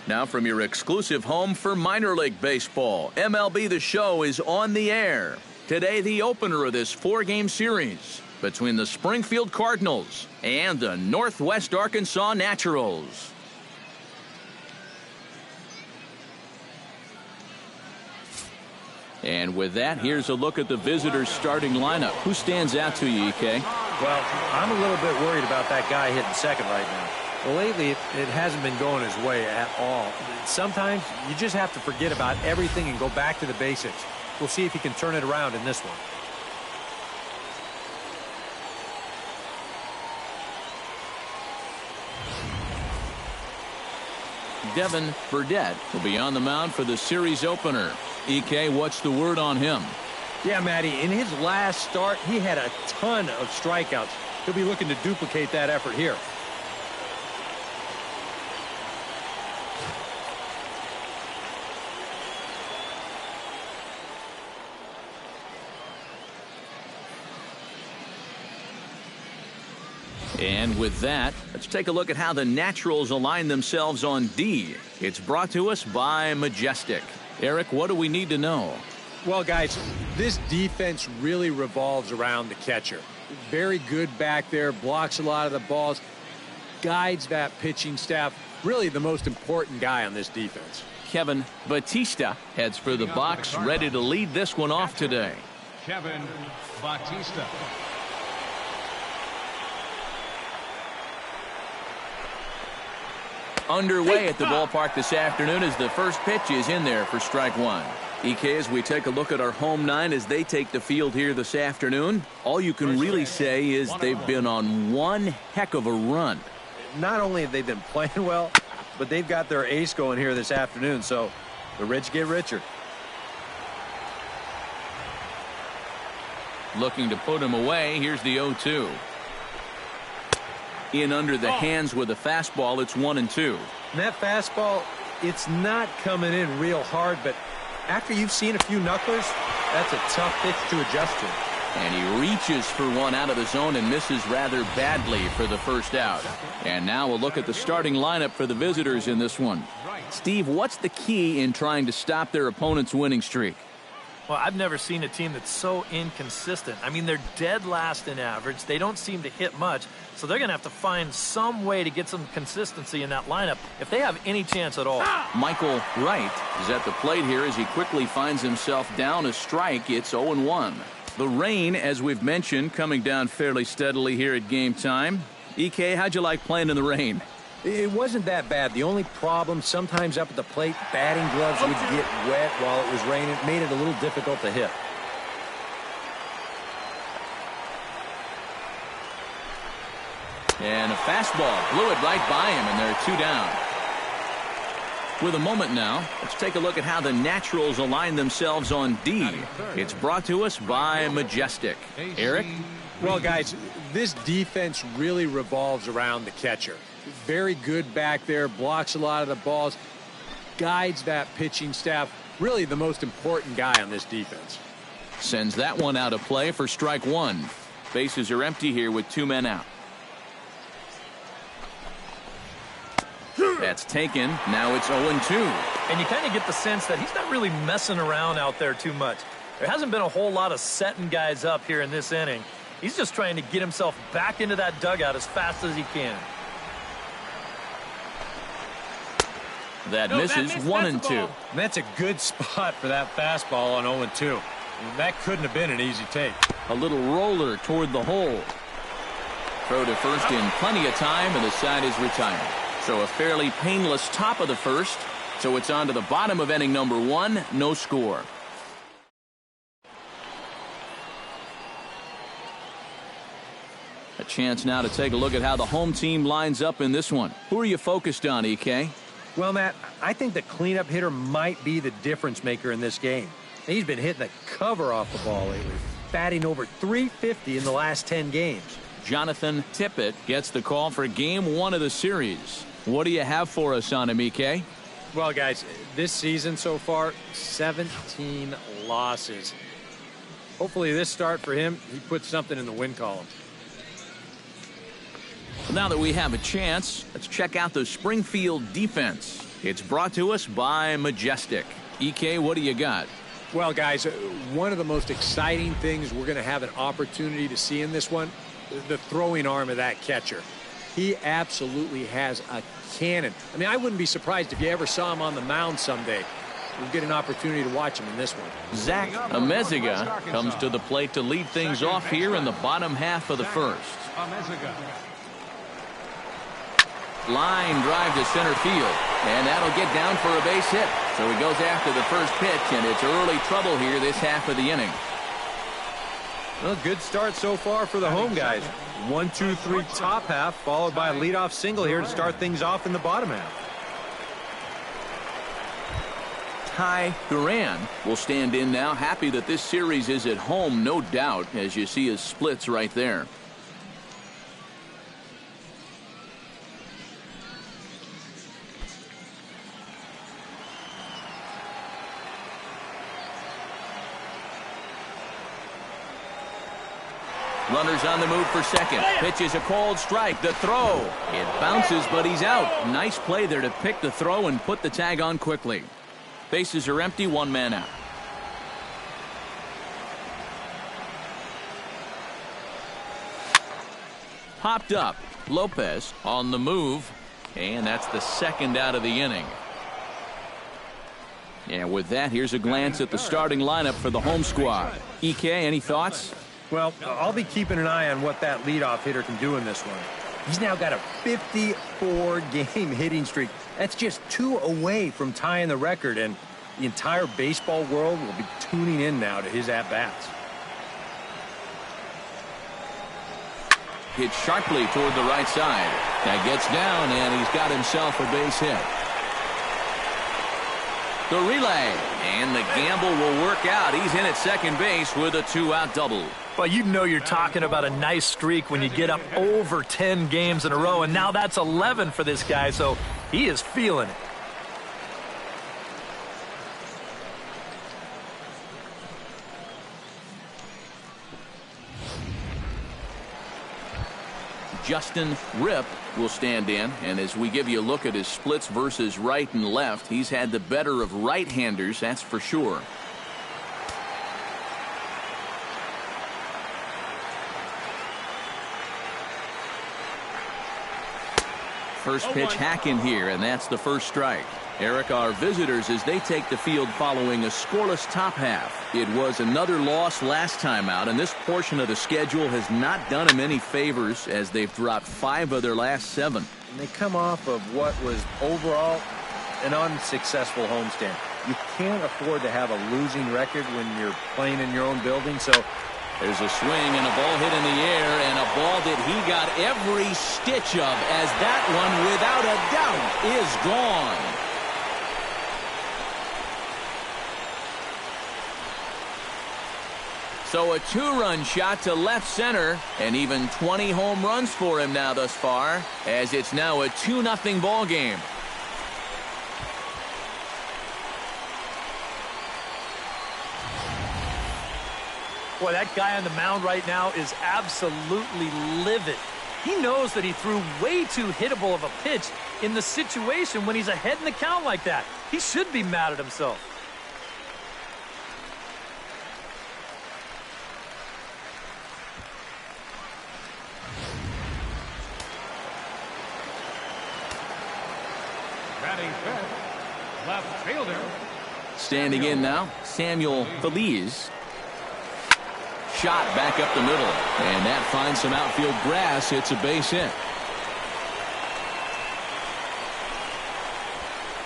Now from your exclusive home for minor league baseball, MLB The Show is on the air. Today, the opener of this 4-game series between the Springfield Cardinals and the Northwest Arkansas Naturals. And with that, here's a look at the visitors' starting lineup. Who stands out to you, EK? Well, I'm a little bit worried about that guy hitting second right now. Well, lately, it hasn't been going his way at all. Sometimes you just have to forget about everything and go back to the basics. We'll see if he can turn it around in this one. Devin Burdett will be on the mound for the series opener. EK, what's the word on him? Yeah, Matty, in his last start, he had a ton of strikeouts. He'll be looking to duplicate that effort here. And with that, let's take a look at how the Naturals align themselves on D. It's brought to us by Majestic. Eric, what do we need to know? Well, guys, this defense really revolves around the catcher. Very good back there, blocks a lot of the balls, guides that pitching staff. Really the most important guy on this defense. Kevin Batista heads for the box, ready to lead this one off today. Kevin Batista. Underway at the ballpark this afternoon as the first pitch is in there for strike one. EK, as we take a look at our home nine as they take the field here this afternoon, all you can really say is they've been on one heck of a run. Not only have they been playing well, but they've got their ace going here this afternoon, so the rich get richer. Looking to put him away. Here's the 0-2. In under the hands with a fastball. It's 1-2. And that fastball, it's not coming in real hard, but after you've seen a few knucklers, that's a tough pitch to adjust to. And he reaches for one out of the zone and misses rather badly for the first out. And now we'll look at the starting lineup for the visitors in this one. Steve, what's the key in trying to stop their opponent's winning streak? Well, I've never seen a team that's so inconsistent. I mean, they're dead last in average. They don't seem to hit much, so they're going to have to find some way to get some consistency in that lineup if they have any chance at all. Michael Wright is at the plate here as he quickly finds himself down a strike. It's 0-1. The rain, as we've mentioned, coming down fairly steadily here at game time. EK, how'd you like playing in the rain? It wasn't that bad. The only problem, sometimes up at the plate, batting gloves would get wet while it was raining. It made it a little difficult to hit. And a fastball blew it right by him, and there are 2 down. With a moment now, let's take a look at how the Naturals align themselves on D. It's brought to us by Majestic. Eric? Well, guys, this defense really revolves around the catcher. Very good back there, blocks a lot of the balls, guides that pitching staff. Really the most important guy on this defense. Sends that one out of play for strike one. Bases are empty here with 2 men out. That's taken. Now it's 0-2. And you kind of get the sense that he's not really messing around out there too much. There hasn't been a whole lot of setting guys up here in this inning. He's just trying to get himself back into that dugout as fast as he can. That misses 1-2. That's a good spot for that fastball on 0-2. That couldn't have been an easy take. A little roller toward the hole. Throw to first in plenty of time, and the side is retired. So a fairly painless top of the first. So it's on to the bottom of inning number 1. No score. A chance now to take a look at how the home team lines up in this one. Who are you focused on, EK? Well, Matt, I think the cleanup hitter might be the difference maker in this game. He's been hitting the cover off the ball lately, batting over .350 in the last 10 games. Jonathan Tippett gets the call for game 1 of the series. What do you have for us on him, EK? Well, guys, this season so far, 17 losses. Hopefully this start for him, he puts something in the win column. Now that we have a chance, let's check out the Springfield defense. It's brought to us by Majestic. EK, what do you got? Well, guys, one of the most exciting things we're going to have an opportunity to see in this one, the throwing arm of that catcher. He absolutely has a cannon. I mean, I wouldn't be surprised if you ever saw him on the mound someday. We'll get an opportunity to watch him in this one. Zach Amezeca comes to the plate to lead things off here in the bottom half of the first. Line drive to center field, and that'll get down for a base hit. So he goes after the first pitch, and it's early trouble here this half of the inning. Well, good start so far for the home guys. 1, 2, 3 top half, followed by a leadoff single here to start things off in the bottom half. Ty Duran will stand in now, happy that this series is at home, no doubt, as you see his splits right there. Runners on the move for second. Pitch is a cold strike. The throw. It bounces, but he's out. Nice play there to pick the throw and put the tag on quickly. Bases are empty, one man out. Popped up. Lopez on the move. And that's the second out of the inning. And with that, here's a glance at the starting lineup for the home squad. EK, any thoughts? Well, I'll be keeping an eye on what that leadoff hitter can do in this one. He's now got a 54-game hitting streak. That's just 2 away from tying the record, and the entire baseball world will be tuning in now to his at-bats. Hit sharply toward the right side. That gets down, and he's got himself a base hit. The relay, and the gamble will work out. He's in at second base with a 2-out double. Well, you know you're talking about a nice streak when you get up over 10 games in a row, and now that's 11 for this guy, so he is feeling it. Justin Rip will stand in, and as we give you a look at his splits versus right and left, he's had the better of right-handers, that's for sure. First pitch hack in here, and that's the first strike. Eric, our visitors, as they take the field following a scoreless top half. It was another loss last time out, and this portion of the schedule has not done them any favors as they've dropped 5 of their last 7. And they come off of what was overall an unsuccessful homestand. You can't afford to have a losing record when you're playing in your own building, so there's a swing and a ball hit in the air, and a ball that he got every stitch of, as that one, without a doubt, is gone. So a 2-run shot to left center, and even 20 home runs for him now thus far, as it's now a 2-0 ball game. Boy, that guy on the mound right now is absolutely livid. He knows that he threw way too hittable of a pitch in the situation when he's ahead in the count like that. He should be mad at himself. Batting fifth, left fielder. Standing in now, Samuel Feliz. Shot back up the middle, and that finds some outfield grass. It's a base hit.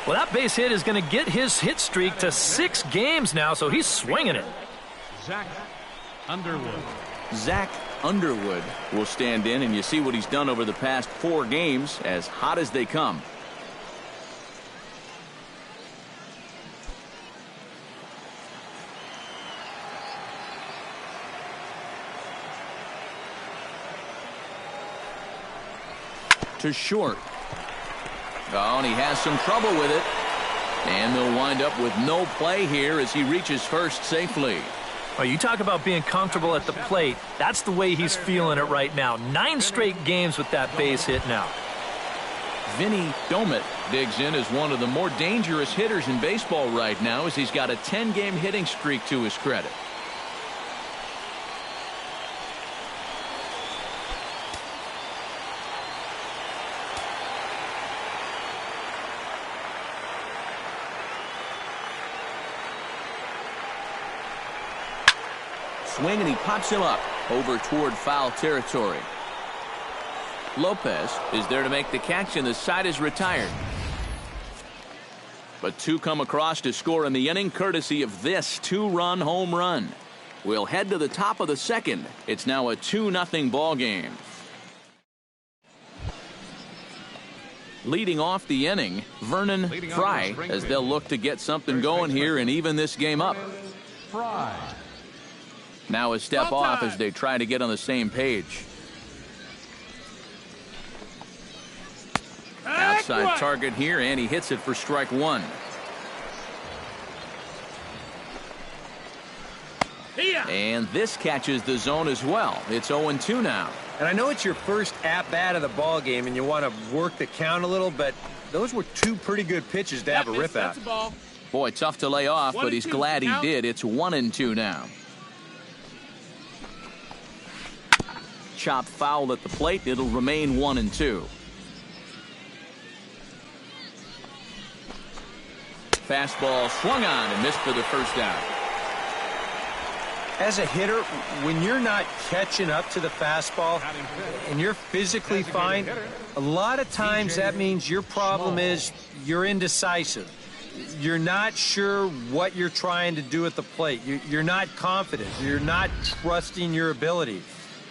Well, that base hit is going to get his hit streak to 6 games now, so he's swinging it. Zach Underwood. Zach Underwood will stand in, and you see what he's done over the past 4 games, as hot as they come. To short. Oh, and he has some trouble with it. And they'll wind up with no play here as he reaches first safely. Oh, you talk about being comfortable at the plate. That's the way he's feeling it right now. 9 straight games with that base hit now. Vinny Domit digs in as one of the more dangerous hitters in baseball right now, as he's got a 10-game hitting streak to his credit. Swing, and he pops him up over toward foul territory. Lopez is there to make the catch, and the side is retired. But two come across to score in the inning, courtesy of this two-run home run. We'll head to the top of the second. It's now a 2-0 ball game. Leading off the inning, Vernon Fry, as they'll look to get something going here and even this game up. Now a step off as they try to get on the same page. Outside target here, and he hits it for strike one. And this catches the zone as well. It's 0-2 now. And I know it's your first at-bat of the ball game, and you want to work the count a little, but those were two pretty good pitches to have a rip at. Boy, tough to lay off, but he's glad he did. It's 1-2 now. Chop foul at the plate. It'll remain 1-2. Fastball swung on and missed for the first out. As a hitter, when you're not catching up to the fastball and you're physically fine, a lot of times that means your problem is you're indecisive. You're not sure what you're trying to do at the plate. You're not confident. You're not trusting your ability.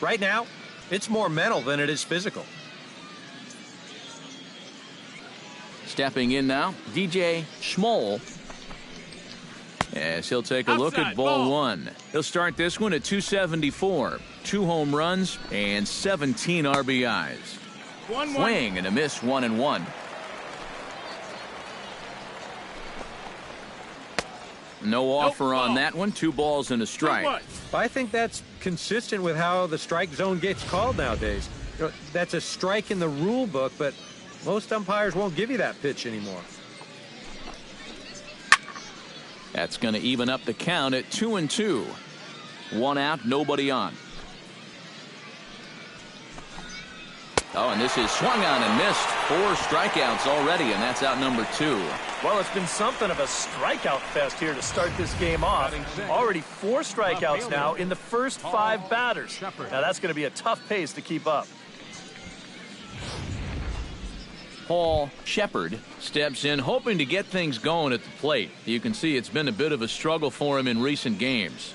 Right now, it's more mental than it is physical. Stepping in now, DJ Schmoll. As he'll take a look at ball one. He'll start this one at 274. 2 home runs and 17 RBIs. Swing and a miss, 1-1. No offer on that one. 2 balls and a strike. I think that's consistent with how the strike zone gets called nowadays. You know, that's a strike in the rule book, but most umpires won't give you that pitch anymore. That's going to even up the count at 2-2. 1 out, nobody on. Oh, and this is swung on and missed. 4 strikeouts already, and that's out number 2. Well, it's been something of a strikeout fest here to start this game off. Already 4 strikeouts now in the first 5 batters. Now that's going to be a tough pace to keep up. Paul Shepard steps in, hoping to get things going at the plate. You can see it's been a bit of a struggle for him in recent games.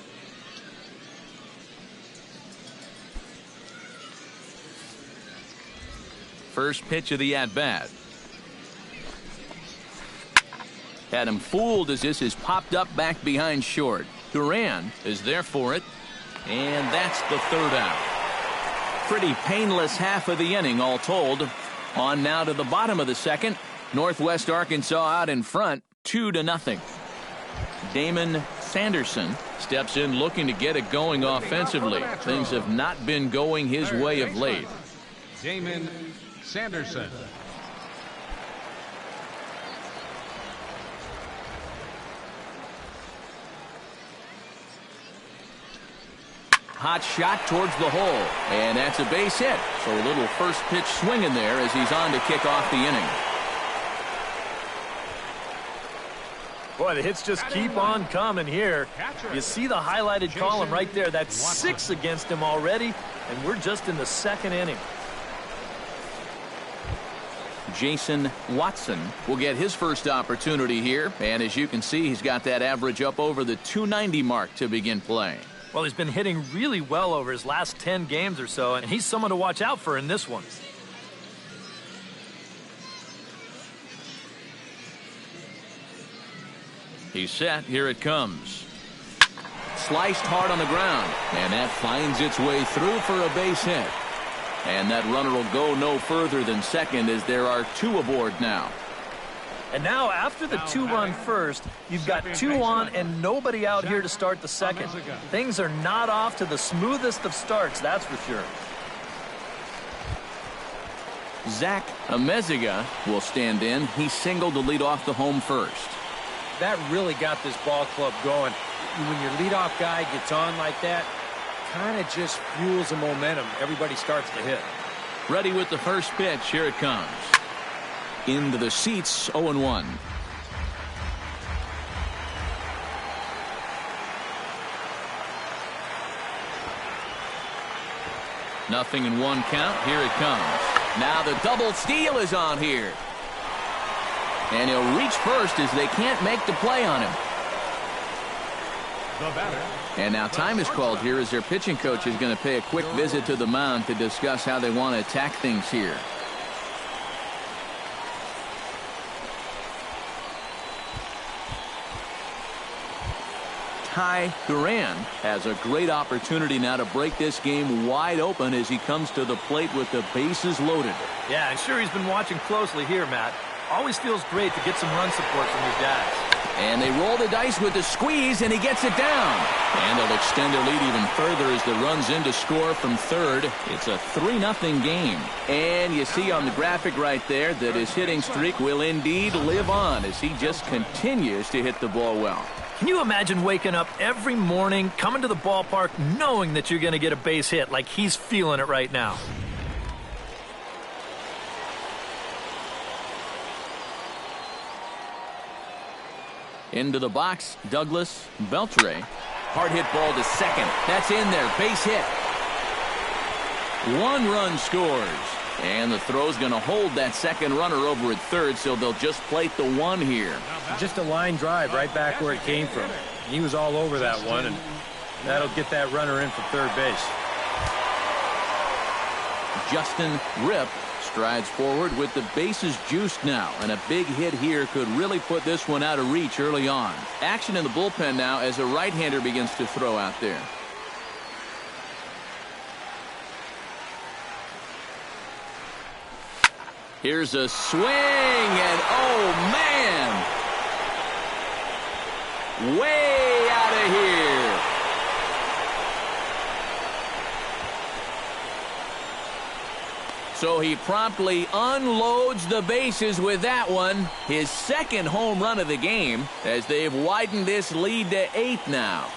First pitch of the at-bat. Had him fooled as this is popped up back behind short. Duran is there for it, and that's the 3rd out. Pretty painless half of the inning all told. On now to the bottom of the second. Northwest Arkansas out in front, 2-0. Damon Sanderson steps in looking to get it going offensively. Things have not been going his way of late. Damon Sanderson. Hot shot towards the hole, and that's a base hit. So a little first pitch swing in there as he's on to kick off the inning. Boy, the hits just keep on coming here. You see the highlighted column right there. That's 6 against him already, and we're just in the 2nd inning. Jason Watson will get his first opportunity here, and as you can see, he's got that average up over the 290 mark to begin play. Well, he's been hitting really well over his last 10 games or so, and he's someone to watch out for in this one. He's set. Here it comes. Sliced hard on the ground, and that finds its way through for a base hit. And that runner will go no further than second as there are 2 aboard now. And now after the 2-run first, you've got 2 on and nobody out here to start the second. Things are not off to the smoothest of starts, that's for sure. Zach Amezeca will stand in. He singled to lead off the home first. That really got this ball club going. When your leadoff guy gets on like that, kind of just fuels the momentum. Everybody starts to hit. Ready with the first pitch. Here it comes. Into the seats, 0-1. Nothing in one count. Here it comes. Now the double steal is on here. And he'll reach first as they can't make the play on him. The batter. And now time is called here as their pitching coach is going to pay a quick visit to the mound to discuss how they want to attack things here. Ty Duran has a great opportunity now to break this game wide open as he comes to the plate with the bases loaded. Yeah, I'm sure he's been watching closely here, Matt. Always feels great to get some run support from these guys. And they roll the dice with the squeeze, and he gets it down. And they'll extend their lead even further as the run's in to score from third. It's a 3-0 game. And you see on the graphic right there that his hitting streak will indeed live on as he just continues to hit the ball well. Can you imagine waking up every morning, coming to the ballpark, knowing that you're going to get a base hit like he's feeling it right now? Into the box, Douglas Beltre. Hard hit ball to second. That's in there. Base hit. 1 run scores. And the throw's going to hold that second runner over at third, so they'll just plate the 1 here. Just a line drive right back where it came from. He was all over that one, and that'll get that runner in for third base. Justin Rip strides forward with the bases juiced now, and a big hit here could really put this one out of reach early on. Action in the bullpen now as a right-hander begins to throw out there. Here's a swing, and oh man, way out of here. So he promptly unloads the bases with that one. His second home run of the game as they've widened this lead to 8 now.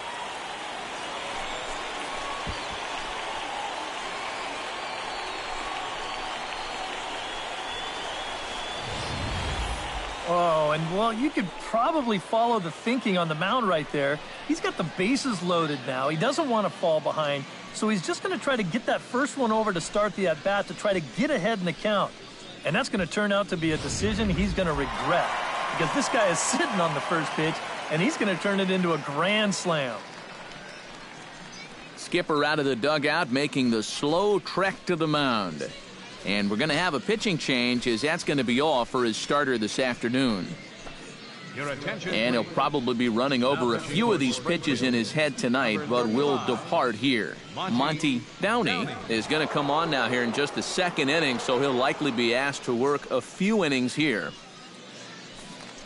Oh, and well, you could probably follow the thinking on the mound right there. He's got the bases loaded now. He doesn't want to fall behind, so he's just going to try to get that first one over to start the at-bat to try to get ahead in the count. And that's going to turn out to be a decision he's going to regret because this guy is sitting on the first pitch, and he's going to turn it into a grand slam. Skipper out of the dugout making the slow trek to the mound. And we're going to have a pitching change as that's going to be all for his starter this afternoon. And he'll probably be running over a few of these pitches in his head tonight, but will depart here. Monty Downey is going to come on now here in just the second inning, so he'll likely be asked to work a few innings here.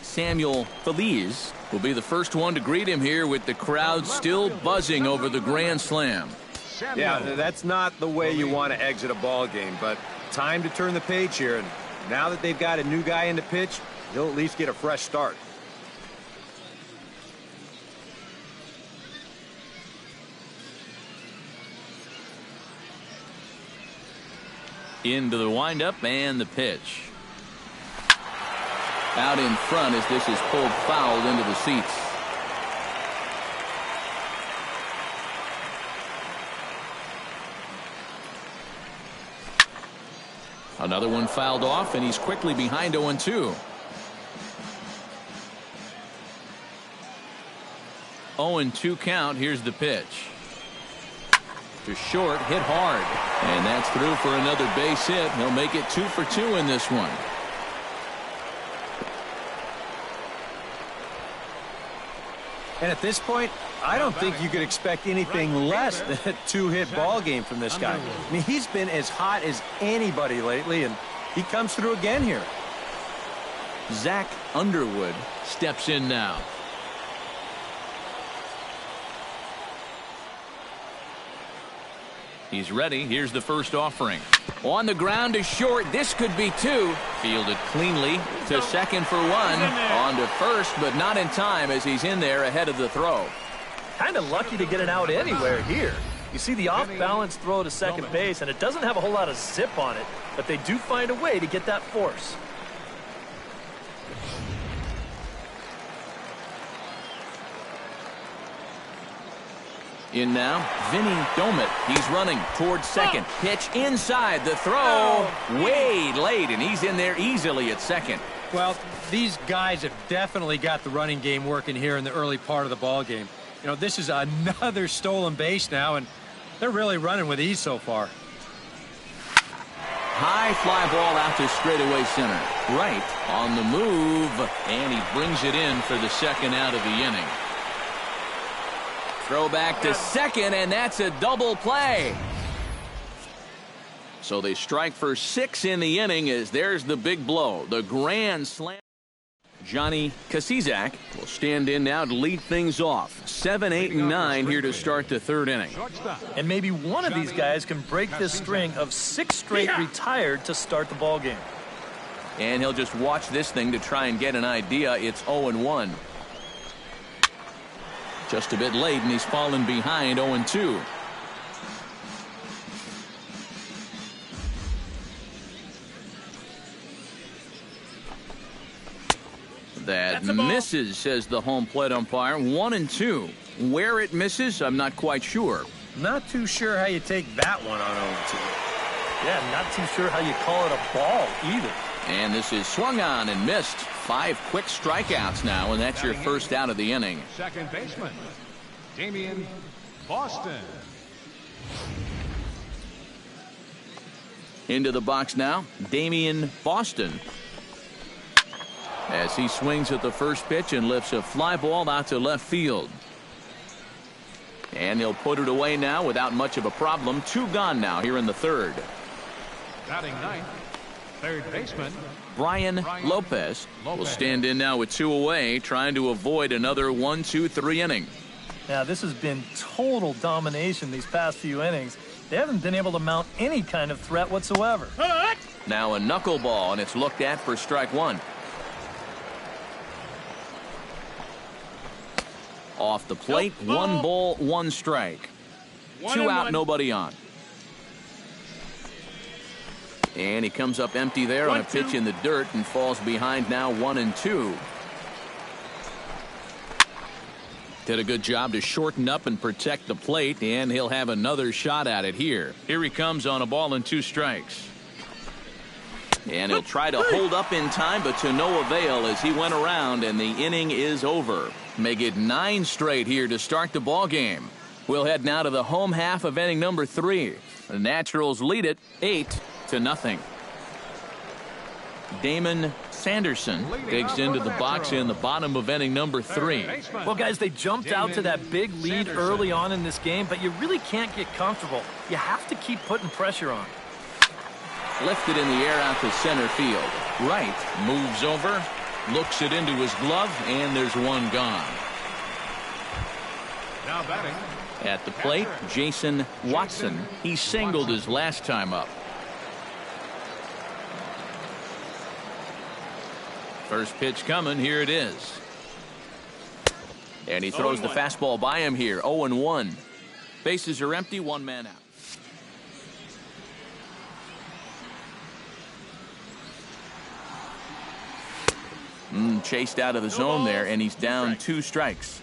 Samuel Feliz will be the first one to greet him here with the crowd still buzzing over the grand slam. Yeah, that's not the way you want to exit a ball game, but time to turn the page here, and now that they've got a new guy in the pitch, he'll at least get a fresh start. Into the windup and the pitch. Out in front as this is pulled foul into the seats. Another one fouled off, and he's quickly behind 0-2. 0-2 count. Here's the pitch. To short, hit hard. And that's through for another base hit. He'll make it 2 for 2 in this one. And at this point, I don't think you could expect anything less than a 2-hit ball game from this guy. I mean, he's been as hot as anybody lately, and he comes through again here. Zach Underwood steps in now. He's ready. Here's the first offering. On the ground to short. This could be two. Fielded cleanly to second for one. On to first, but not in time as he's in there ahead of the throw. Kind of lucky to get it out anywhere here. You see the off-balance throw to second base, and it doesn't have a whole lot of zip on it, but they do find a way to get that force. In now, Vinny Domit. He's running towards second. Pitch inside. The throw way late, and he's in there easily at second. Well, these guys have definitely got the running game working here in the early part of the ball game. You know, this is another stolen base now, and they're really running with ease so far. High fly ball out to straightaway center. Right on the move, and he brings it in for the second out of the inning. Throw back to second, and that's a double play. So they strike for 6 in the inning as there's the big blow. The grand slam. Johnny Kasizak will stand in now to lead things off. 7, 8, and 9 here to start the third inning. And maybe one of these guys can break this string of 6 straight retired to start the ball game. And he'll just watch this thing to try and get an idea. It's 0-1. Just a bit late, and he's fallen behind 0-2. That misses, says the home plate umpire. 1-2. Where it misses, I'm not quite sure. Not too sure how you take that one on 0-2. Yeah, not too sure how you call it a ball either. And this is swung on and missed. 5 quick strikeouts now, and that's your first out of the inning. Second baseman, Damian Boston. Into the box now, Damian Boston. As he swings at the first pitch and lifts a fly ball out to left field. And he'll put it away now without much of a problem. 2 gone now here in the third. Batting ninth, third baseman, Brian Lopez will stand in now with 2 away, trying to avoid another 1-2-3 inning. Now, this has been total domination these past few innings. They haven't been able to mount any kind of threat whatsoever. Now a knuckleball, and it's looked at for strike 1. Off the plate, 1 ball, 1 strike. 2 out, nobody on. And he comes up empty there on a pitch in the dirt and falls behind now 1-2. Did a good job to shorten up and protect the plate, and he'll have another shot at it here. Here he comes on a ball and 2 strikes. And he'll try to hold up in time, but to no avail as he went around, and the inning is over. Make it 9 straight here to start the ball game. We'll head now to the home half of inning number 3. The Naturals lead it 8-0. Damon Sanderson digs into the box in the bottom of inning number 3. Well, guys, they jumped out to that big lead early on in this game, but you really can't get comfortable. You have to keep putting pressure on. Lifted in the air out to center field. Right moves over, looks it into his glove, and there's 1 gone. now batting. At the plate, Jason Watson. He singled his last time up. First pitch coming. Here it is. And he throws the fastball by him here. 0-1. Bases are empty. 1 man out. Chased out of the zone there, and he's down 2 strikes.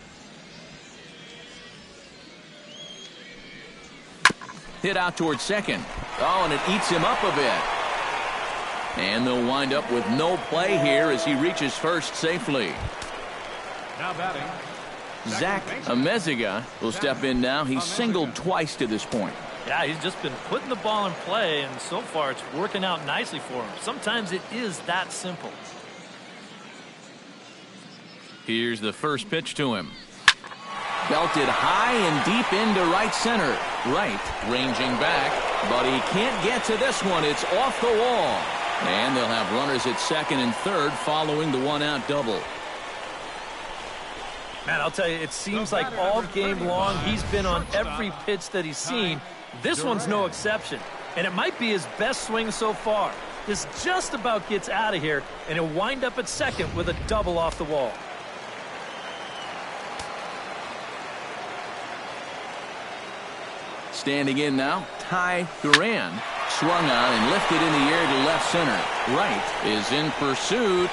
Hit out towards second. Oh, and it eats him up a bit. And they'll wind up with no play here as he reaches first safely. Now batting. Zach Amezeca will step in now. He's singled twice to this point. Yeah, he's just been putting the ball in play, and so far it's working out nicely for him. Sometimes it is that simple. Here's the first pitch to him. Belted high and deep into right center. Right, ranging back, but he can't get to this one. It's off the wall. And they'll have runners at second and third following the 1-out double. Man, I'll tell you, it seems like all game long he's been on every pitch that he's seen, This one's no exception, and it might be his best swing so far. This just about gets out of here, and he'll wind up at second with a double off the wall. Standing in now, Ty Duran. Swung on and lifted in the air to left center. Wright is in pursuit.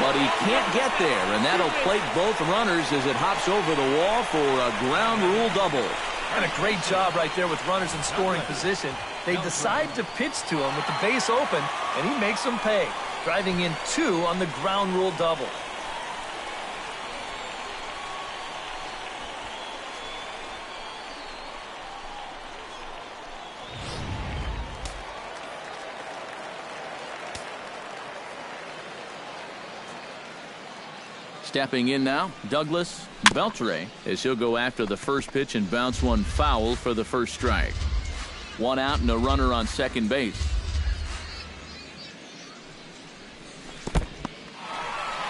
But he can't get there, and that'll plate both runners as it hops over the wall for a ground rule double. And a great job right there with runners in scoring position. They decide to pitch to him with the base open, and he makes them pay, driving in 2 on the ground rule double. Stepping in now, Douglas Beltre, as he'll go after the first pitch and bounce one foul for the first strike. 1 out and a runner on second base.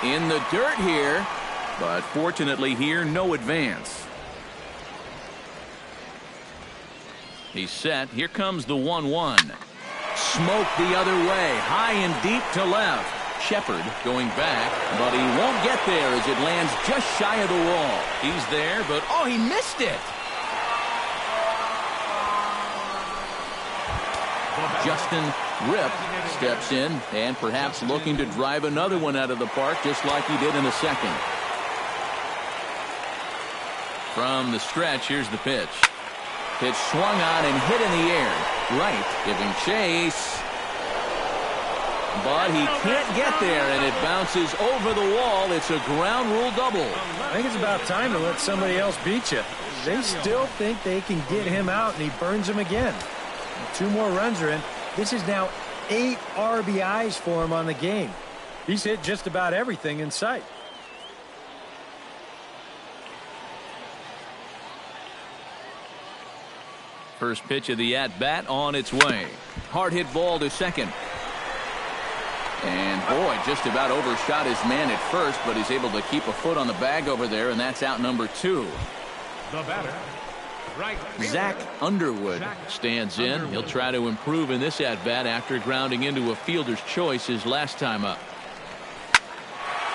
In the dirt here, but fortunately here, no advance. He's set. Here comes the 1-1. Smoke the other way, high and deep to left. Shepard going back, but he won't get there as it lands just shy of the wall. He's there, but oh, he missed it. Justin Rip steps in and perhaps looking to drive another one out of the park just like he did in the second. From the stretch, here's the pitch. Pitch swung on and hit in the air. Wright giving chase. But he can't get there, and it bounces over the wall. It's a ground rule double. I think it's about time to let somebody else beat you. They still think they can get him out, and he burns them again. 2 more runs are in. This is now 8 RBIs for him on the game. He's hit just about everything in sight. First pitch of the at-bat on its way. Hard hit ball to second. And boy, just about overshot his man at first, but he's able to keep a foot on the bag over there, and that's out number 2. The batter, right fielder, Zach Underwood stands in. He'll try to improve in this at-bat after grounding into a fielder's choice his last time up.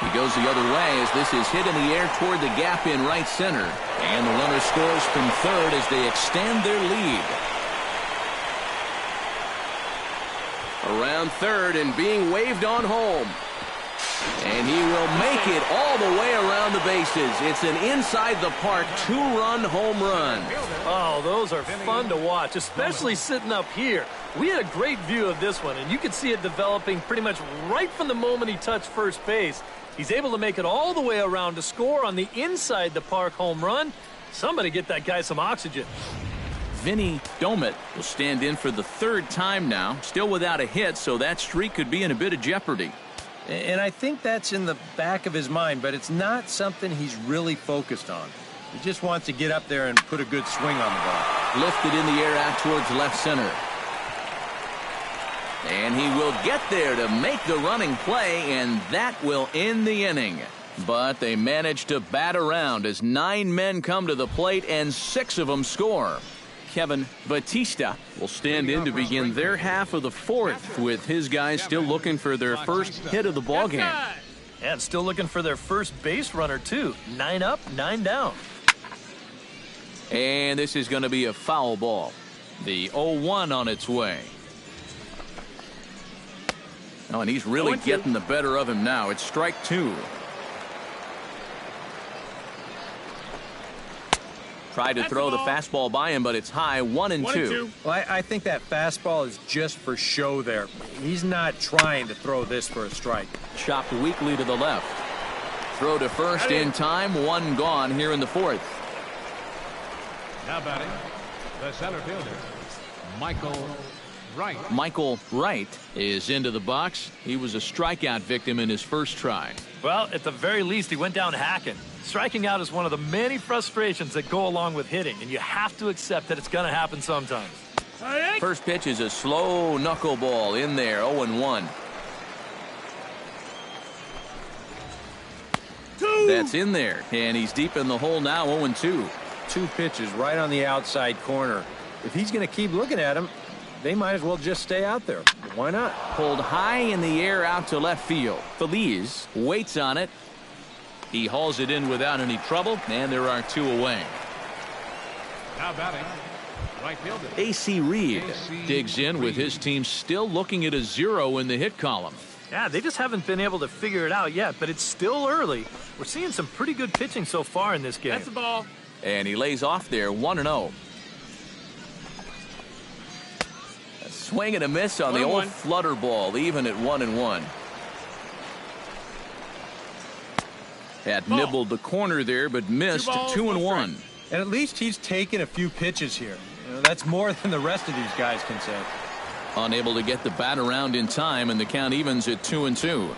He goes the other way as this is hit in the air toward the gap in right center. And the runner scores from third as they extend their lead. Around third and being waved on home. And he will make it all the way around the bases. It's an inside the park 2-run home run. Oh, those are fun to watch, especially sitting up here. We had a great view of this one, and you could see it developing pretty much right from the moment he touched first base. He's able to make it all the way around to score on the inside the park home run. Somebody get that guy some oxygen. Vinny Domit will stand in for the 3rd time now, still without a hit, so that streak could be in a bit of jeopardy. And I think that's in the back of his mind, but it's not something he's really focused on. He just wants to get up there and put a good swing on the ball. Lifted in the air out towards left center. And he will get there to make the running play, and that will end the inning. But they manage to bat around as 9 men come to the plate and 6 of them score. Kevin Batista will stand in to begin their half of the 4th, with his guys still looking for their first hit of the ballgame. And still looking for their first base runner, too. 9 up, 9 down. And this is going to be a foul ball. The 0-1 on its way. Oh, and he's really getting the better of him now. It's strike 2. Tried to throw the fastball by him, but it's high, 1-2. Well, I think that fastball is just for show there. He's not trying to throw this for a strike. Chopped weakly to the left. Throw to first in time, 1 gone here in the 4th. Now batting, the center fielder, Michael Wright. Michael Wright is into the box. He was a strikeout victim in his first try. Well, at the very least, he went down hacking. Striking out is one of the many frustrations that go along with hitting, and you have to accept that it's going to happen sometimes. First pitch is a slow knuckleball in there, 0-1. That's in there, and he's deep in the hole now, 0-2. 2 pitches right on the outside corner. If he's going to keep looking at him, they might as well just stay out there. Why not? Pulled high in the air out to left field. Feliz waits on it. He hauls it in without any trouble, and there are 2 away. Now batting, right fielder. A.C. Reed digs in with his team still looking at a 0 in the hit column. Yeah, they just haven't been able to figure it out yet, but it's still early. We're seeing some pretty good pitching so far in this game. That's the ball. And he lays off there 1-0. A swing and a miss on the old flutter ball, even at 1-1. Had nibbled the corner there, but missed 2-1. And at least he's taken a few pitches here. You know, that's more than the rest of these guys can say. Unable to get the bat around in time, and the count evens at 2-2.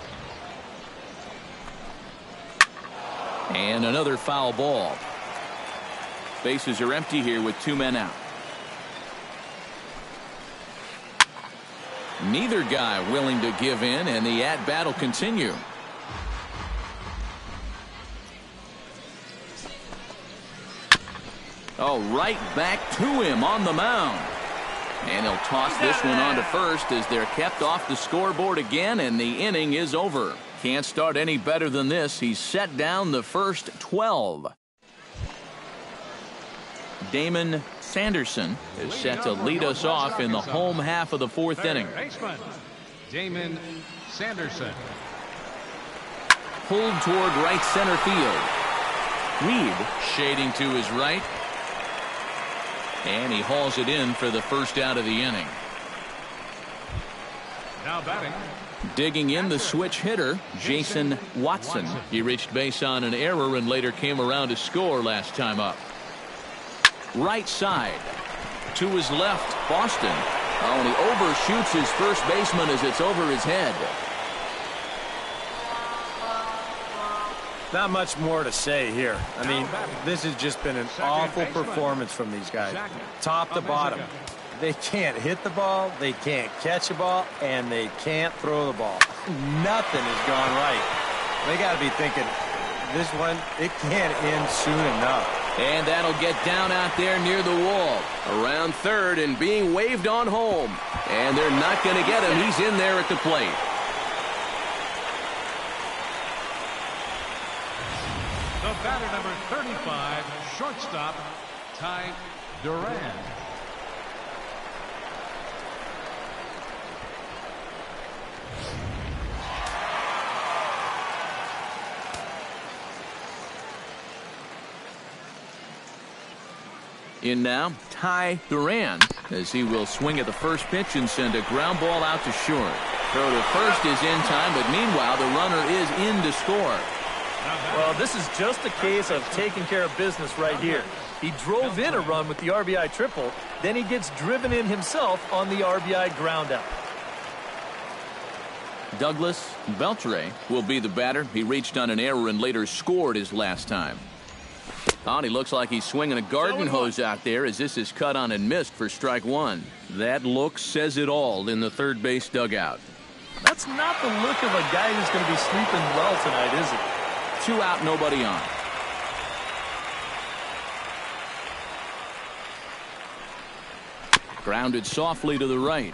And another foul ball. Bases are empty here with 2 men out. Neither guy willing to give in, and the at-bat will continue. Oh, right back to him on the mound. And he'll toss this one on to first as they're kept off the scoreboard again, and the inning is over. Can't start any better than this. He's set down the first 12. Damon Sanderson is set to lead us off in the home half of the 4th inning. Baseman, Damon Sanderson. Pulled toward right center field. Reed shading to his right. And he hauls it in for the first out of the inning. Now batting. Digging in the switch hitter, Jason Watson. He reached base on an error and later came around to score last time up. Right side. To his left, Boston. Oh, and he overshoots his first baseman as it's over his head. Not much more to say here. I mean, this has just been an awful performance from these guys. Top to bottom. They can't hit the ball, they can't catch a ball, and they can't throw the ball. Nothing has gone right. They got to be thinking, this one, it can't end soon enough. And that'll get down out there near the wall. Around third and being waved on home. And they're not going to get him. He's in there at the plate. The batter, number 35, shortstop, Ty Duran. In now, Ty Duran, as he will swing at the first pitch and send a ground ball out to short. Throw to first is in time, but meanwhile the runner is in to score. Well, this is just a case of taking care of business right here. He drove in a run with the RBI triple, then he gets driven in himself on the RBI ground out. Douglas Beltre will be the batter. He reached on an error and later scored his last time. Oh, he looks like he's swinging a garden hose out there as this is cut on and missed for strike 1. That look says it all in the third base dugout. That's not the look of a guy who's going to be sleeping well tonight, is it? 2 out, nobody on. Grounded softly to the right.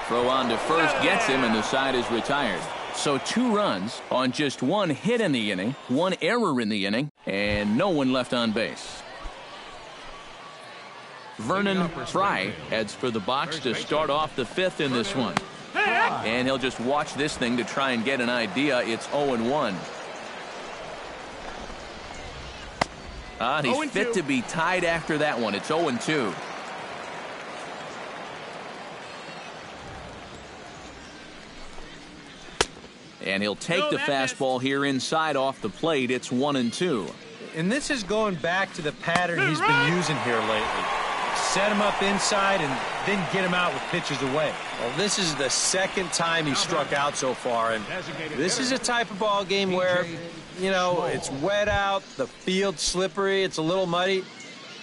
Throw on to first gets him, and the side is retired. So 2 runs on just 1 hit in the inning, 1 error in the inning, and no one left on base. Vernon Fry heads for the box to start off the 5th in this one. And he'll just watch this thing to try and get an idea. It's 0-1. And he's fit to be tied after that one. It's 0-2. And he'll take the fastball here inside off the plate. It's 1-2. And this is going back to the pattern he's been using here lately. Set him up inside and then get him out with pitches away. Well, this is the 2nd time he struck out so far, and this is a type of ball game where, you know, it's wet out, the field's slippery, it's a little muddy.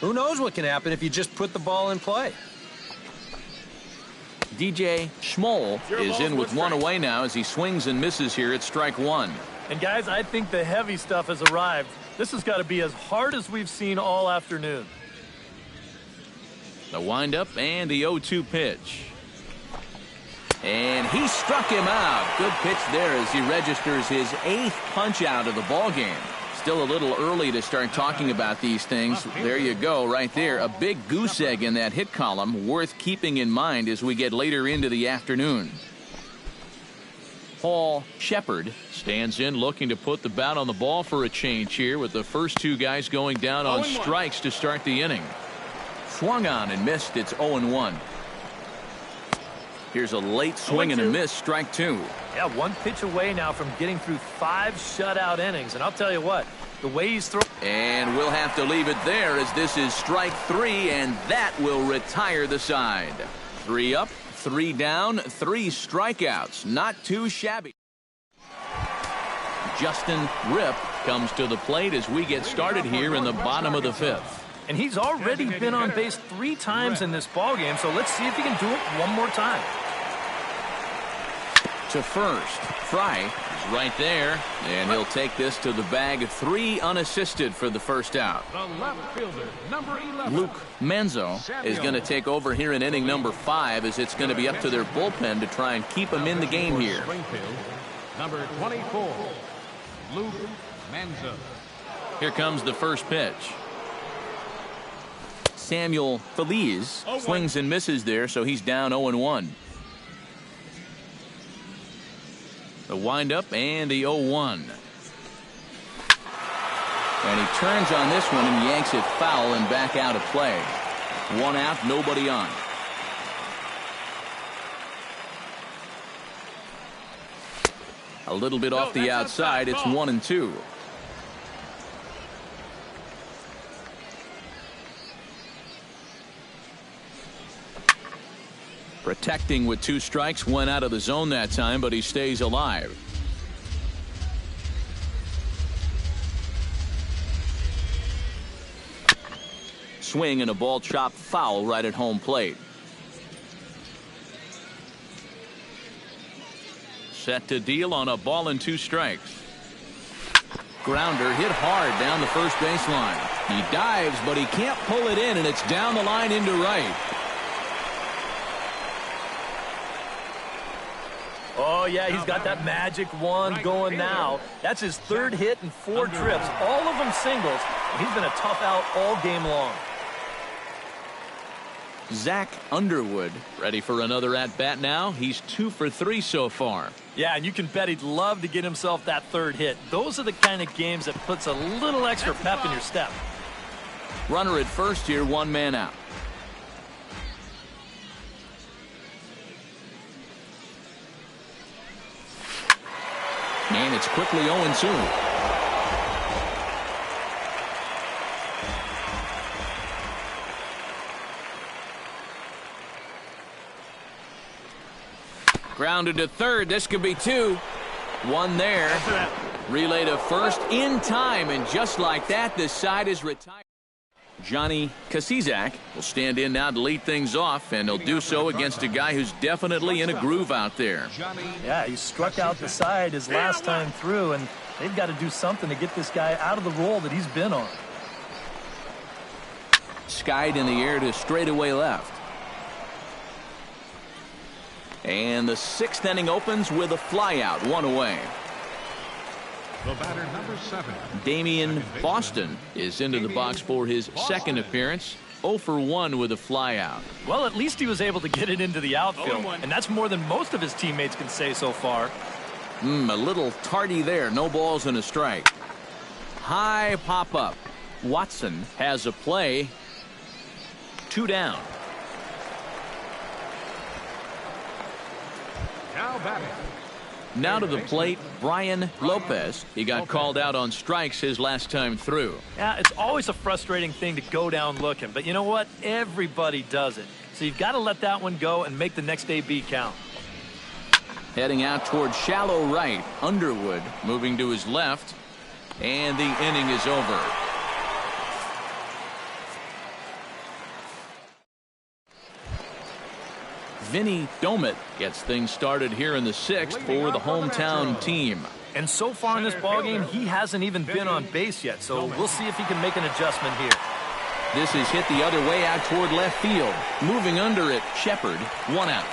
Who knows what can happen if you just put the ball in play. DJ Schmoll is in with 1 away now as he swings and misses here at strike 1. And guys, I think the heavy stuff has arrived. This has got to be as hard as we've seen all afternoon. The windup and the 0-2 pitch. And he struck him out. Good pitch there as he registers his 8th punch out of the ball game. Still a little early to start talking about these things. There you go, right there. A big goose egg in that hit column, worth keeping in mind as we get later into the afternoon. Paul Shepard stands in looking to put the bat on the ball for a change here, with the first 2 guys going down on strikes to start the inning. Swung on and missed. It's 0-1. Here's a late swing and a miss, strike 2. Yeah, 1 pitch away now from getting through 5 shutout innings. And I'll tell you what, the way he's throwing. And we'll have to leave it there as this is strike 3, and that will retire the side. 3 up, 3 down, 3 strikeouts. Not too shabby. Justin Rip comes to the plate as we get started here in the bottom of the 5th. And he's already been on base 3 times in this ballgame, so let's see if he can do it one more time. To first, Fry is right there, and he'll take this to the bag. 3 unassisted for the first out. The left fielder, number 11. Luke Manzo is going to take over here in inning number 5, as it's going to be up to their bullpen to try and keep him in the game here. Springfield, number 24, Luke Manzo. Here comes the first pitch. Samuel Feliz swings and misses there, so he's down 0-1. The windup and the 0-1. And he turns on this one and yanks it foul and back out of play. 1 out, nobody on. A little bit off the outside. It's 1-2. Protecting with 2 strikes, went out of the zone that time, but he stays alive. Swing and a ball chopped foul right at home plate. Set to deal on a ball and 2 strikes. Grounder hit hard down the first baseline. He dives, but he can't pull it in, and it's down the line into right. Oh, yeah, he's got that magic wand going now. That's his 3rd hit and 4 trips, all of them singles. And he's been a tough out all game long. Zach Underwood ready for another at-bat now. He's 2 for 3 so far. Yeah, and you can bet he'd love to get himself that 3rd hit. Those are the kind of games that puts a little extra pep in your step. Runner at first here, 1 man out. And it's quickly 0-2. Grounded to third. This could be 2. 1 there. Relay to first in time, and just like that, this side is retired. Johnny Kasizak will stand in now to lead things off, and he'll do so against a guy who's definitely in a groove out there. Yeah, he struck out the side his last time through, and they've got to do something to get this guy out of the role that he's been on. Skied in the air to straightaway left. And the 6th inning opens with a flyout, 1 away. The batter, number 7. Damian Boston is into the box for his 2nd appearance. 0 for 1 with a flyout. Well, at least he was able to get it into the outfield, and that's more than most of his teammates can say so far. A little tardy there. No balls and a strike. High pop up. Watson has a play. 2 down. Now batting. Now to the plate, Brian Lopez. He got called out on strikes his last time through. Yeah, it's always a frustrating thing to go down looking, but you know what? Everybody does it. So you've got to let that one go and make the next AB count. Heading out towards shallow right. Underwood moving to his left, and the inning is over. Vinny Domit gets things started here in the 6th for the hometown team. And so far in this ballgame, he hasn't even been on base yet, so we'll see if he can make an adjustment here. This is hit the other way out toward left field. Moving under it, Shepard, 1 out.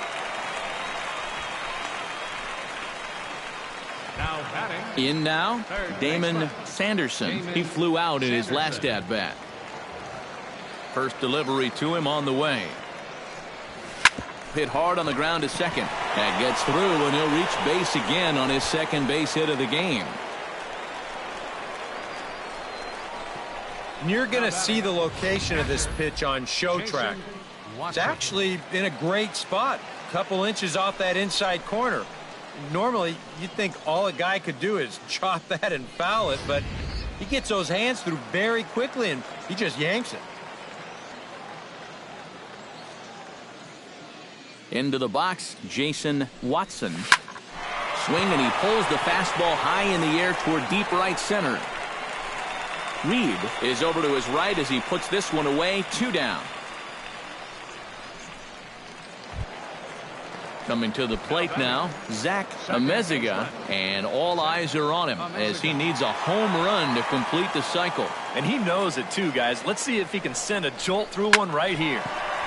Now batting. In now, Damon Sanderson. He flew out in his last at-bat. First delivery to him on the way. Hit hard on the ground to second. That gets through, and he'll reach base again on his second base hit of the game. And you're going to see the location of this pitch on show track. It's actually in a great spot. A couple inches off that inside corner. Normally, you'd think all a guy could do is chop that and foul it, but he gets those hands through very quickly, and he just yanks it. Into the box, Jason Watson. Swing, and he pulls the fastball high in the air toward deep right center. Reed is over to his right as he puts this one away. 2 down. Coming to the plate now, Zach Amezeca, and all eyes are on him as he needs a home run to complete the cycle. And he knows it too, guys. Let's see if he can send a jolt through one right here.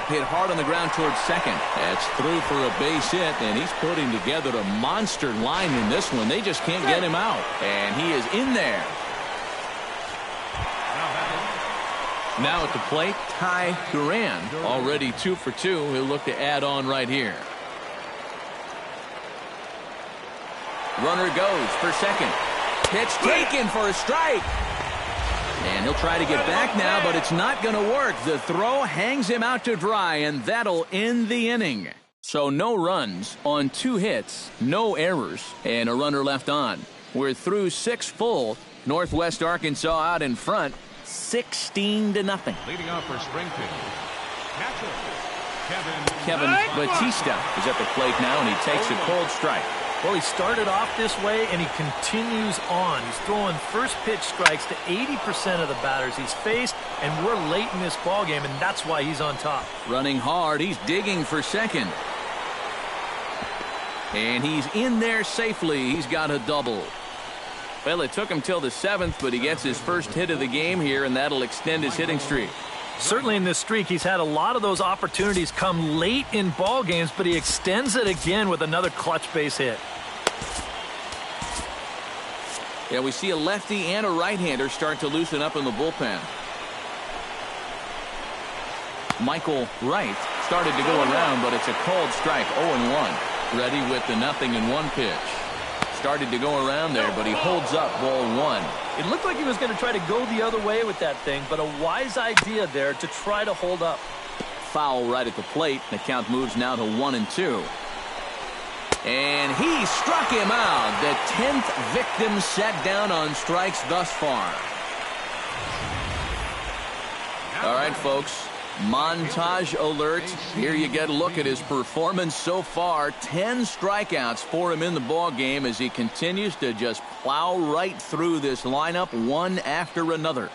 Hit hard on the ground towards second. That's through for a base hit, and he's putting together a monster line in this one. They just can't get him out, and he is in there. Now at the plate, Ty Duran, already 2 for 2. He'll look to add on right here. Runner goes for second. Pitch taken for a strike. And he'll try to get back now, but it's not going to work. The throw hangs him out to dry, and that'll end the inning. So no runs on 2 hits, no errors, and a runner left on. We're through 6 full. Northwest Arkansas out in front, 16-0. Leading off for Springfield, catcher Kevin Batista is at the plate now, and he takes a cold strike. Well, he started off this way, and he continues on. He's throwing first pitch strikes to 80% of the batters he's faced, and we're late in this ballgame, and that's why he's on top. Running hard, he's digging for second. And he's in there safely. He's got a double. Well, it took him till the 7th, but he gets his first hit of the game here, and that'll extend his hitting streak. Certainly in this streak, he's had a lot of those opportunities come late in ball games, but he extends it again with another clutch base hit. Yeah, we see a lefty and a right-hander start to loosen up in the bullpen. Michael Wright started to go around, but it's a cold strike, 0-1. Ready with the 0-1 pitch. Started to go around there, but he holds up, ball 1. It looked like he was going to try to go the other way with that thing, but a wise idea there to try to hold up. Foul right at the plate. The count moves now to 1-2. And he struck him out. The 10th victim set down on strikes thus far. All right, folks. Montage alert. Here you get a look at his performance so far. 10 strikeouts for him in the ball game as he continues to just plow right through this lineup one after another.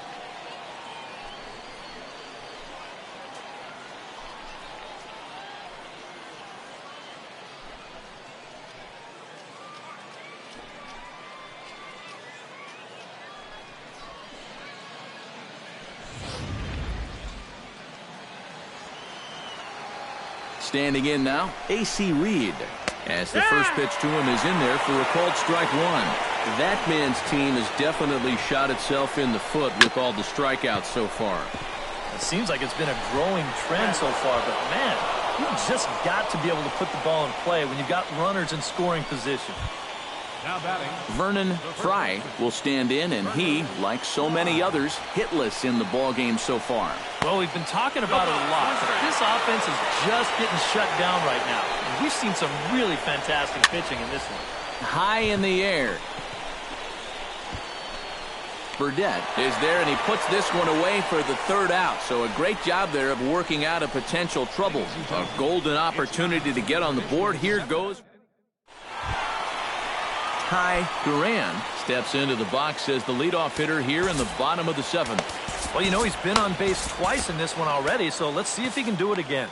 Standing in now, A.C. Reed, as the first pitch to him is in there for a called strike 1. That man's team has definitely shot itself in the foot with all the strikeouts so far. It seems like it's been a growing trend so far, but man, you've just got to be able to put the ball in play when you've got runners in scoring position. now batting. Vernon Fry will stand in, and he, like so many others, hitless in the ballgame so far. Well, we've been talking about it a lot, but this offense is just getting shut down right now. And we've seen some really fantastic pitching in this one. High in the air. Burdette is there, and he puts this one away for the third out. So a great job there of working out a potential trouble. A golden opportunity to get on the board. Here goes Ty Duran steps into the box as the leadoff hitter here in the bottom of the seventh. Well, you know, he's been on base twice in this one already, so let's see if he can do it again.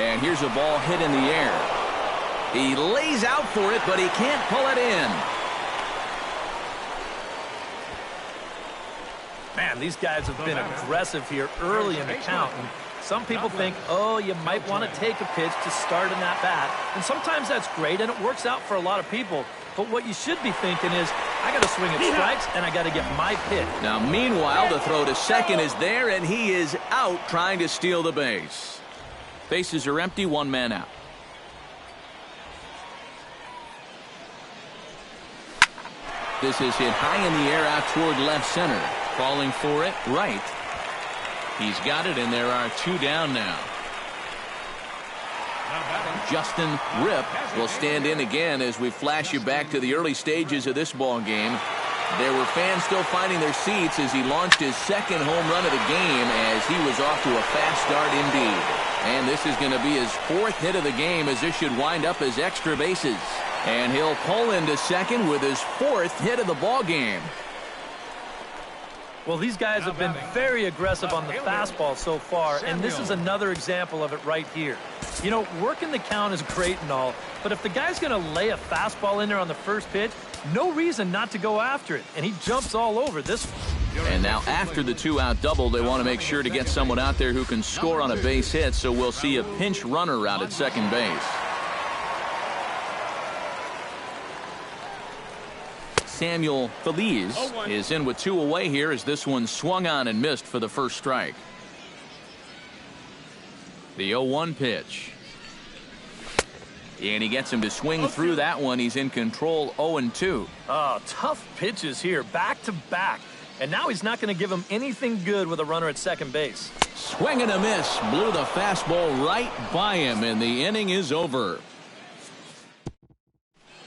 And here's a ball hit in the air. He lays out for it, but he can't pull it in. Man, these guys have been aggressive here early in the count. And some people think, oh, you might want to take a pitch to start in that bat. And sometimes that's great, and it works out for a lot of people. But what you should be thinking is, I got to swing at strikes, and I got to get my pitch. Now, meanwhile, the throw to second is there, and he is out trying to steal the base. Bases are empty, one man out. This is hit high in the air out toward left center. Falling for it, right. He's got it, and there are two down now. Justin Rip will stand in again as we flash you back to the early stages of this ball game. There were fans still finding their seats as he launched his second home run of the game as he was off to a fast start indeed. And this is going to be his fourth hit of the game, as this should wind up as extra bases. And he'll pull into second with his fourth hit of the ball game. Well, these guys have been very aggressive on the fastball so far, and this is another example of it right here. You know, working the count is great and all, but if the guy's going to lay a fastball in there on the first pitch, no reason not to go after it, and he jumps all over this one. And now after the two-out double, they want to make sure to get someone out there who can score on a base hit, so we'll see a pinch runner out at second base. Samuel Feliz is in with two away here as this one swung on and missed for the first strike. The 0-1 pitch. And he gets him to swing through that one. He's in control, 0-2. Oh, tough pitches here, back to back. And now he's not going to give him anything good with a runner at second base. Swing and a miss. Blew the fastball right by him, and the inning is over.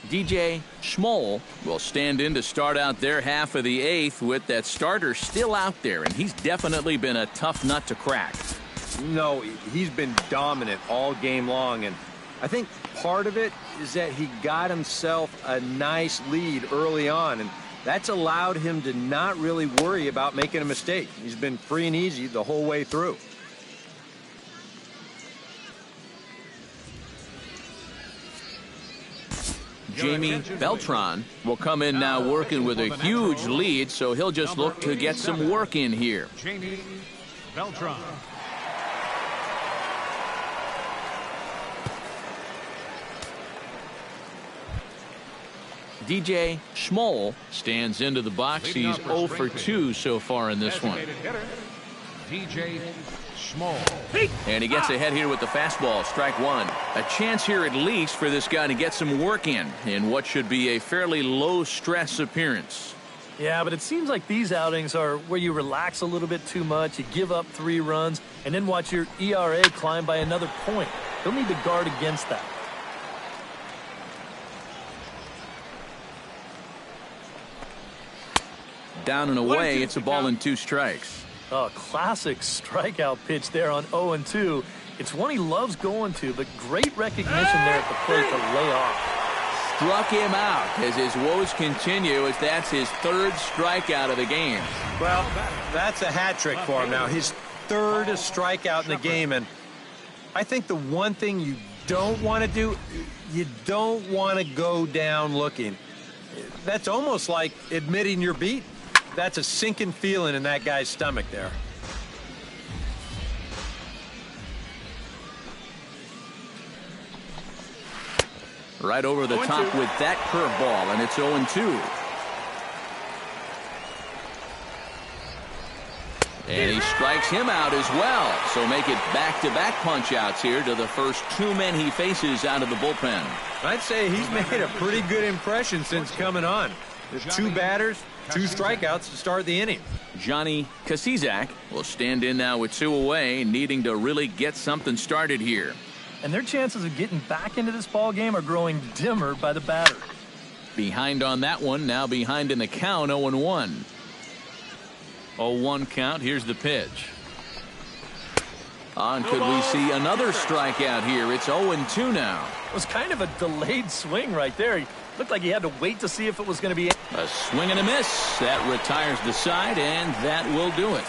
DJ Schmoll will stand in to start out their half of the eighth with that starter still out there, and he's definitely been a tough nut to crack. No, he's been dominant all game long, and I think part of it is that he got himself a nice lead early on, and that's allowed him to not really worry about making a mistake. He's been free and easy the whole way through. Jamie Beltran will come in now working with a huge lead, so he'll just look to get some work in here. Jamie Beltran. DJ Schmoll stands into the box. He's 0 for 2 so far in this one. DJ Schmoll. And he gets ahead here with the fastball, strike one. A chance here at least for this guy to get some work in what should be a fairly low-stress appearance. Yeah, but it seems like these outings are where you relax a little bit too much, you give up 3 runs, and then watch your ERA climb by another point. He'll need to guard against that. Down and away, it's a ball and 2 strikes. Oh, classic strikeout pitch there on 0-2. It's one he loves going to, but great recognition there at the plate to lay off. Struck him out as his woes continue, as that's his 3rd strikeout of the game. Well, that's a hat trick for him now. His 3rd strikeout in the game, and I think the one thing you don't want to do, you don't want to go down looking. That's almost like admitting you're beat. That's a sinking feeling in that guy's stomach there. Right over the top with that curveball, and it's 0-2. And he strikes him out as well. So make it back-to-back punch-outs here to the first 2 men he faces out of the bullpen. I'd say he's made a pretty good impression since coming on. There's 2 batters, 2 strikeouts to start the inning. Johnny Kasizak will stand in now with 2 away, needing to really get something started here. And their chances of getting back into this ball game are growing dimmer by the batter. Behind on that one, now behind in the count, 0-1. 0-1 count, here's the pitch. And could we see another strikeout here? It's 0-2 now. It was kind of a delayed swing right there. He looked like he had to wait to see if it was going to be. A swing and a miss. That retires the side, and that will do it.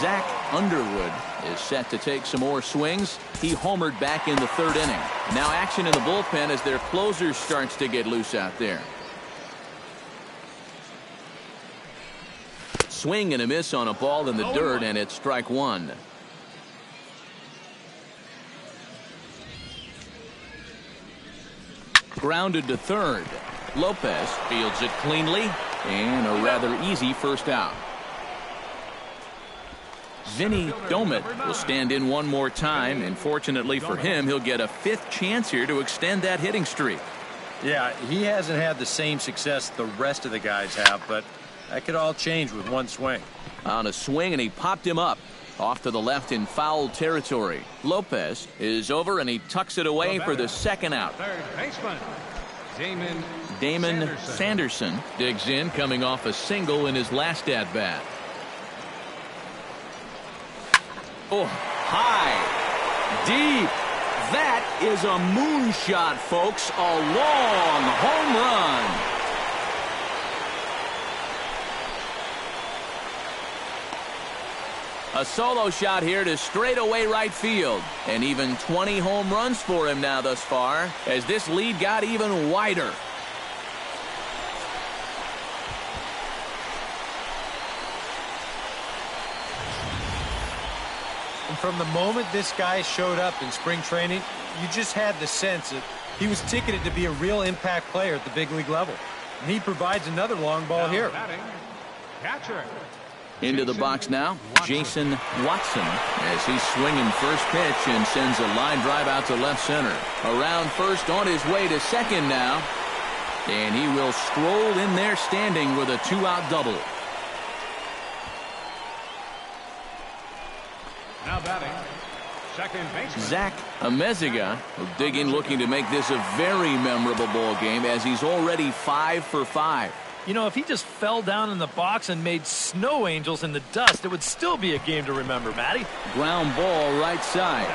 Zach Underwood is set to take some more swings. He homered back in the third inning. Now action in the bullpen as their closer starts to get loose out there. Swing and a miss on a ball in the dirt, and it's strike one. Grounded to third. Lopez fields it cleanly, and a rather easy first out. Vinny Domit will stand in one more time, and fortunately for him, he'll get a fifth chance here to extend that hitting streak. Yeah, he hasn't had the same success the rest of the guys have, but that could all change with one swing. On a swing, and he popped him up. Off to the left in foul territory. Lopez is over, and he tucks it away for the second out. Third baseman, Damon Sanderson digs in, coming off a single in his last at-bat. Oh, high, deep. That is a moonshot, folks. A long home run. A solo shot here to straightaway right field. And even 20 home runs for him now thus far, as this lead got even wider. And from the moment this guy showed up in spring training, you just had the sense that he was ticketed to be a real impact player at the big league level. And he provides another long ball here. catcher. Into the box now, Jason Watson, as he's swinging first pitch and sends a line drive out to left center. Around first, on his way to second now, and he will stroll in there standing with a two-out double. Now batting, second baseman. Zach Amezeca will dig in, looking to make this a very memorable ball game, as he's already 5 for 5. You know, if he just fell down in the box and made snow angels in the dust, it would still be a game to remember, Matty. Ground ball right side.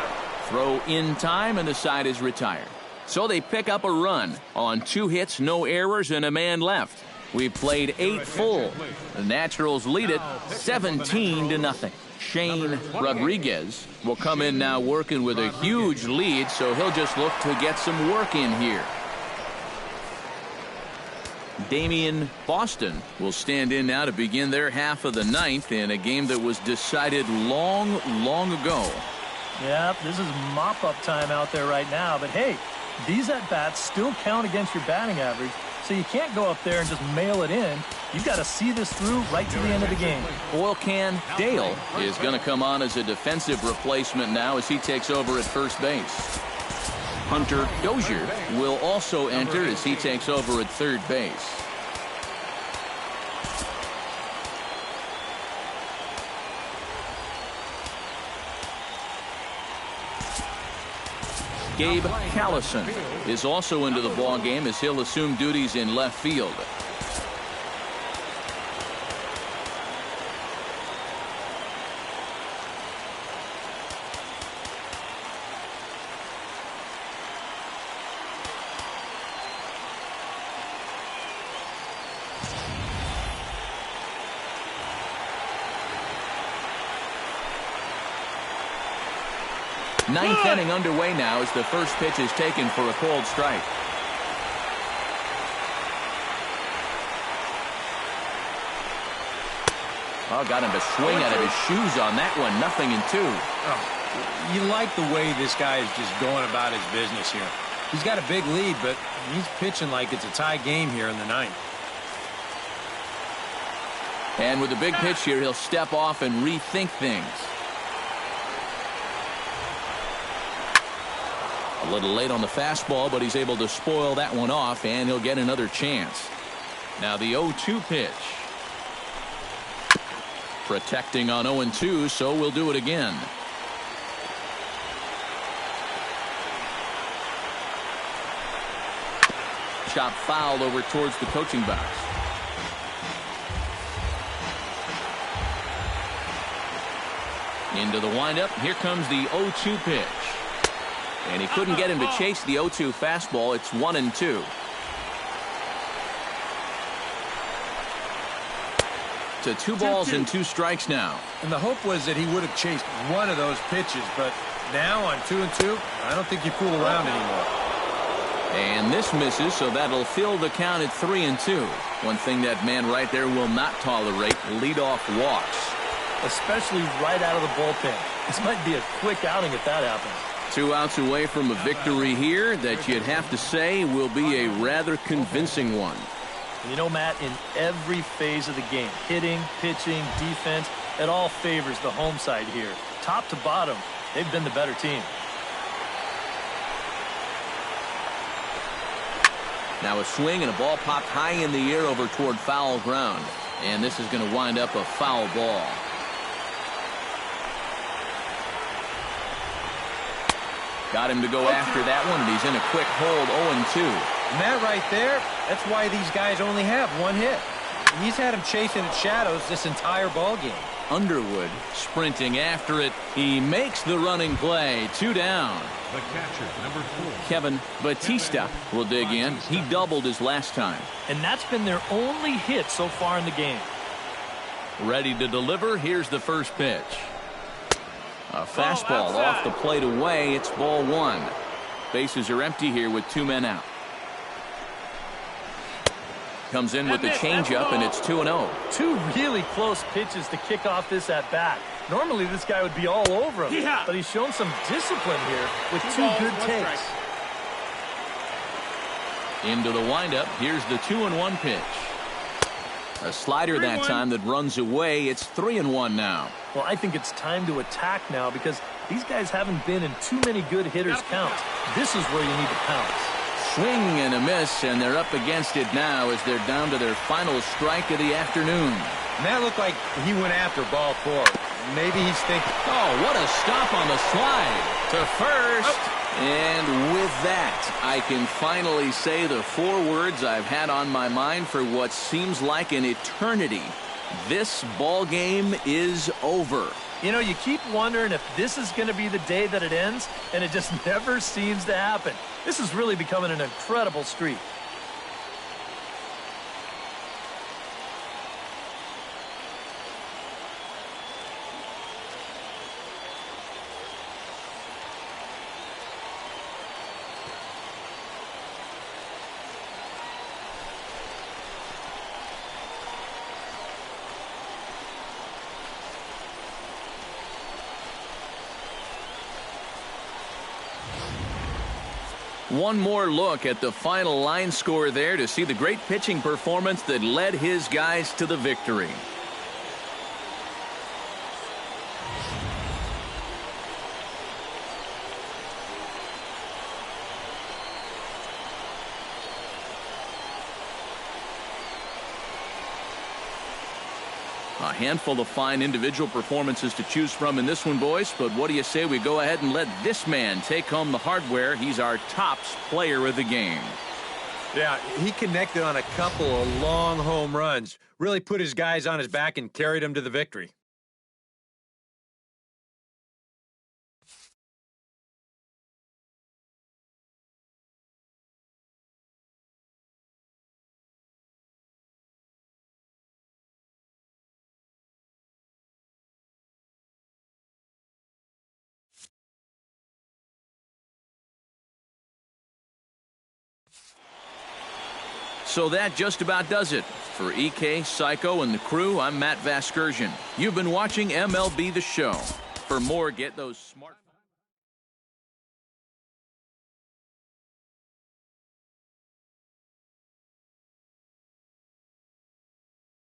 Throw in time, and the side is retired. So they pick up a run on 2 hits, no errors, and a man left. We've played 8 full. The Naturals lead it 17-0. Shane Rodriguez will come in now working with a huge lead, so he'll just look to get some work in here. Damian Boston will stand in now to begin their half of the ninth in a game that was decided long ago. Yeah, this is mop-up time out there right now. But, hey, these at-bats still count against your batting average, so you can't go up there and just mail it in. You've got to see this through right to the end of the game. Oil Can Dale is going to come on as a defensive replacement now as he takes over at first base. Hunter Dozier will also enter as he takes over at third base. Gabe Callison is also into the ball game as he'll assume duties in left field. Ninth inning underway now as the first pitch is taken for a called strike. Oh, got him to swing out of his shoes on that one. 0-2. Oh, you like the way this guy is just going about his business here. He's got a big lead, but he's pitching like it's a tie game here in the ninth. And with a big pitch here, he'll step off and rethink things. A little late on the fastball, but he's able to spoil that one off, and he'll get another chance. Now the 0-2 pitch. Protecting on 0-2, so we'll do it again. Chop foul over towards the coaching box. Into the windup. Here comes the 0-2 pitch. And he couldn't get him to chase the 0-2 fastball. It's 1-2. To 2 balls and 2 strikes now. And the hope was that he would have chased one of those pitches, but now on 2-2, I don't think you fool around anymore. And this misses, so that'll fill the count at 3-2. One thing that man right there will not tolerate, leadoff walks. Especially right out of the bullpen. This might be a quick outing if that happens. 2 outs away from a victory here that you'd have to say will be a rather convincing one. You know, Matt, in every phase of the game, hitting, pitching, defense, it all favors the home side here. Top to bottom, they've been the better team. Now a swing and a ball popped high in the air over toward foul ground. And this is going to wind up a foul ball. Got him to go after that one, and he's in a quick hold, 0-2. And that right there, that's why these guys only have one hit. He's had him chasing at shadows this entire ball game. Underwood sprinting after it. He makes the running play. 2 down. The catcher, number 4. Kevin Batista will dig in. He doubled his last time. And that's been their only hit so far in the game. Ready to deliver. Here's the first pitch. A fastball off the plate away. It's ball 1. Bases are empty here with 2 men out. Comes in with the changeup, and it's 2-0. 2 really close pitches to kick off this at-bat. Normally this guy would be all over him, but he's shown some discipline here with 2 good takes. Into the windup. Here's the 2-1 pitch. A slider that time that runs away. It's 3-1 now. Well, I think it's time to attack now because these guys haven't been in too many good hitters' counts. This is where you need to pounce. Swing and a miss, and they're up against it now as they're down to their final strike of the afternoon. And that looked like he went after ball 4. Maybe he's thinking, oh, what a stop on the slide to first. And with that, I can finally say the 4 words I've had on my mind for what seems like an eternity. This ball game is over. You know, you keep wondering if this is going to be the day that it ends, and it just never seems to happen. This is really becoming an incredible streak. One more look at the final line score there to see the great pitching performance that led his guys to the victory. A handful of fine individual performances to choose from in this one, boys. But what do you say we go ahead and let this man take home the hardware? He's our tops player of the game. Yeah, he connected on a couple of long home runs. Really put his guys on his back and carried them to the victory. So that just about does it. For EK, Psycho, and the crew, I'm Matt Vasgersian. You've been watching MLB The Show. For more, get those smart...